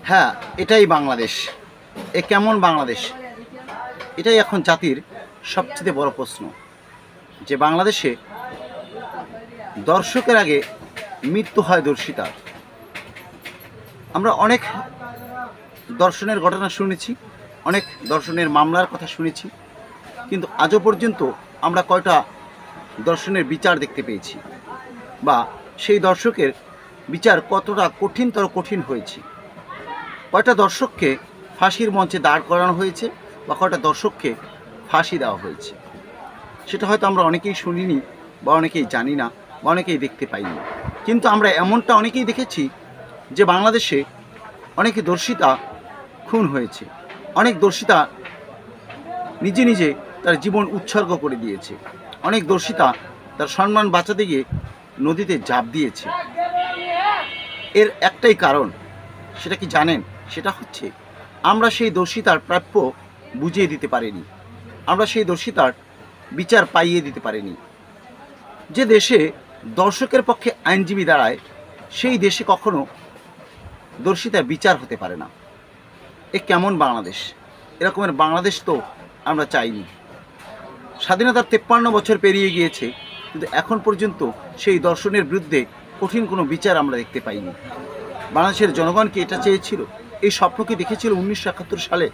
হ্যাঁ, এটাই বাংলাদেশ। এ কেমন বাংলাদেশ? এটাই এখন জাতির সবচেয়ে বড় প্রশ্ন, যে বাংলাদেশে দর্শকের আগে মৃত্যু হয় দর্শিতার। আমরা অনেক দর্শনের ঘটনা শুনেছি, অনেক দর্শনের মামলার কথা শুনেছি, কিন্তু আজও পর্যন্ত আমরা কয়টা দর্শনের বিচার দেখতে পেয়েছি, বা সেই দর্শকের বিচার কতটা কঠিনতর কঠিন হয়েছে? কয়টা দর্শককে ফাঁসির মঞ্চে দাঁড় করানো হয়েছে, বা কয়টা দর্শককে ফাঁসি দেওয়া হয়েছে, সেটা হয়তো আমরা অনেকেই শুনিনি, বা অনেকেই জানি না, বা অনেকেই দেখতে পাইনি। কিন্তু আমরা এমনটা অনেকেই দেখেছি যে বাংলাদেশে অনেকে দর্শিতা খুন হয়েছে, অনেক দর্শিতা নিজে নিজে তার জীবন উৎসর্গ করে দিয়েছে, অনেক দর্শিতা তার সম্মান বাঁচাতে গিয়ে নদীতে ঝাঁপ দিয়েছে। এর একটাই কারণ, সেটা কি জানেন? সেটা হচ্ছে আমরা সেই দর্শিতার প্রাপ্য বুঝিয়ে দিতে পারিনি, আমরা সেই দর্শিতার বিচার পাইয়ে দিতে পারিনি। যে দেশে দর্শকের পক্ষে আইনজীবী দাঁড়ায়, সেই দেশে কখনো দর্শিতার বিচার হতে পারে না। এ কেমন বাংলাদেশ? এরকমের বাংলাদেশ তো আমরা চাইনি। স্বাধীনতার 53 বছর পেরিয়ে গিয়েছে, কিন্তু এখন পর্যন্ত সেই দর্শনের বিরুদ্ধে কঠিন কোনো বিচার আমরা দেখতে পাইনি। বাংলাদেশের জনগণ কি এটা চেয়েছিল? এই স্বপ্ন কি দেখেছিল 1971 সালে?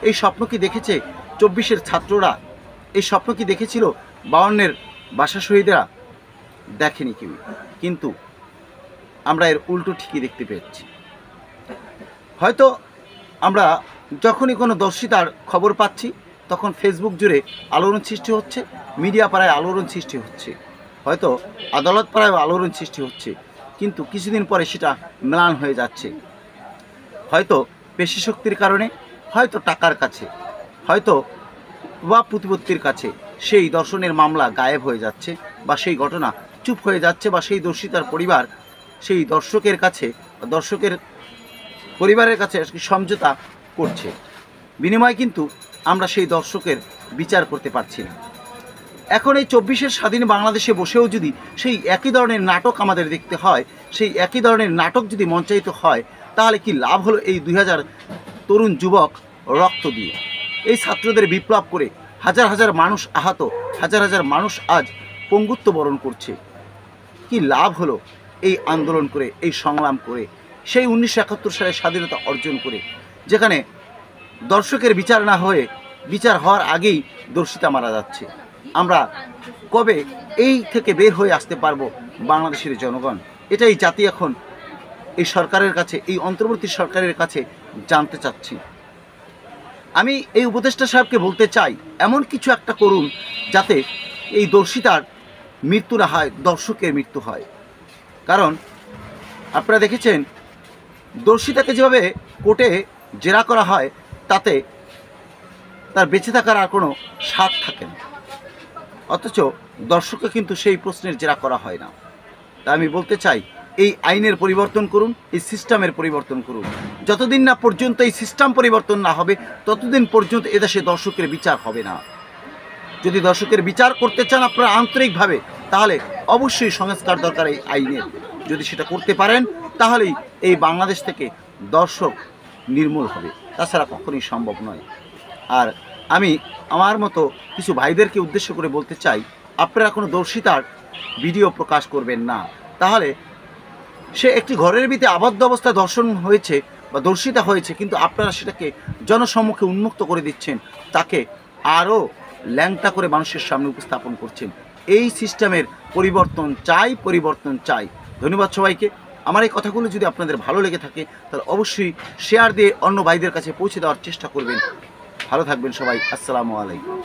এই স্বপ্ন কি দেখেছে 24-এর ছাত্ররা? এই স্বপ্ন কি দেখেছিল 52-এর ভাষা শহীদরা? দেখেনি কেউ। কিন্তু আমরা এর উল্টো ঠিকই দেখতে পেয়েছি। হয়তো আমরা যখনই কোনো দর্শিতার খবর পাচ্ছি, তখন ফেসবুক জুড়ে আলোড়ন সৃষ্টি হচ্ছে, মিডিয়া পাড়ায় আলোড়ন সৃষ্টি হচ্ছে, হয়তো আদালত পাড়ায় আলোড়ন সৃষ্টি হচ্ছে, কিন্তু কিছুদিন পরে সেটা ম্লান হয়ে যাচ্ছে। হয়তো পেশি শক্তির কারণে, হয়তো টাকার কাছে, হয়তো বা প্রতিপত্তির কাছে সেই দর্শনের মামলা গায়েব হয়ে যাচ্ছে, বা সেই ঘটনা চুপ হয়ে যাচ্ছে, বা সেই দর্শিতার পরিবার সেই দর্শকের কাছে, দর্শকের পরিবারের কাছে সমঝোতা করছে। বিনিময়ে কিন্তু আমরা সেই দর্শকের বিচার করতে পারছি না। এখন এই 24-এর স্বাধীন বাংলাদেশে বসেও যদি সেই একই ধরনের নাটক আমাদের দেখতে হয়, সেই একই ধরনের নাটক যদি মঞ্চায়িত হয়, তাহলে কি লাভ হলো এই 2000 তরুণ যুবক রক্ত দিয়ে, এই ছাত্রদের বিপ্লব করে হাজার হাজার মানুষ আহত, হাজার হাজার মানুষ আজ পঙ্গুত্ব বরণ করছে? কি লাভ হলো এই আন্দোলন করে, এই সংগ্রাম করে, সেই 1971 সালে স্বাধীনতা অর্জন করে, যেখানে দর্শকের বিচার না হয়ে বিচার হওয়ার আগেই দর্শিতা মারা যাচ্ছে? আমরা কবে এই থেকে বের হয়ে আসতে পারবো বাংলাদেশের জনগণ? এটাই জাতি এখন এই সরকারের কাছে, এই অন্তর্বর্তী সরকারের কাছে জানতে চাচ্ছি। আমি এই উপদেষ্টা সাহেবকে বলতে চাই, এমন কিছু একটা করুন যাতে এই দর্শিতার মৃত্যু না হয়, দর্শকের মৃত্যু হয়। কারণ আপনারা দেখেছেন, দর্শিতাকে যেভাবে কোর্টে জেরা করা হয়, তাতে তার বেঁচে থাকার আর কোনো স্বাদ থাকে না, অথচ দর্শককে কিন্তু সেই প্রশ্নের জেরা করা হয় না। তা আমি বলতে চাই, এই আইনের পরিবর্তন করুন, এই সিস্টেমের পরিবর্তন করুন। যতদিন না পর্যন্ত এই সিস্টেম পরিবর্তন না হবে, ততদিন পর্যন্ত এদেশে দর্শকের বিচার হবে না। যদি দর্শকের বিচার করতে চান আপনারা আন্তরিকভাবে, তাহলে অবশ্যই সংস্কার দরকার এই আইনের। যদি সেটা করতে পারেন, তাহলেই এই বাংলাদেশ থেকে দর্শক নির্মূল হবে, তাছাড়া কখনোই সম্ভব নয়। আর আমি আমার মতো কিছু ভাইদেরকে উদ্দেশ্য করে বলতে চাই, আপনারা কোনো দর্শিতার ভিডিও প্রকাশ করবেন না। তাহলে সে একটি ঘরের ভিতরে আবদ্ধ অবস্থায় দর্শন হয়েছে বা দর্শিতা হয়েছে, কিন্তু আপনারা সেটাকে জনসম্মুখে উন্মুক্ত করে দিচ্ছেন, তাকে আরও ল্যাংটা করে মানুষের সামনে উপস্থাপন করছেন। এই সিস্টেমের পরিবর্তন চাই, পরিবর্তন চাই। ধন্যবাদ সবাইকে। আমার এই কথাগুলো যদি আপনাদের ভালো লেগে থাকে, তাহলে অবশ্যই শেয়ার দিয়ে অন্য ভাইদের কাছে পৌঁছে দেওয়ার চেষ্টা করবেন। ভালো থাকবেন সবাই। আসসালামু আলাইকুম।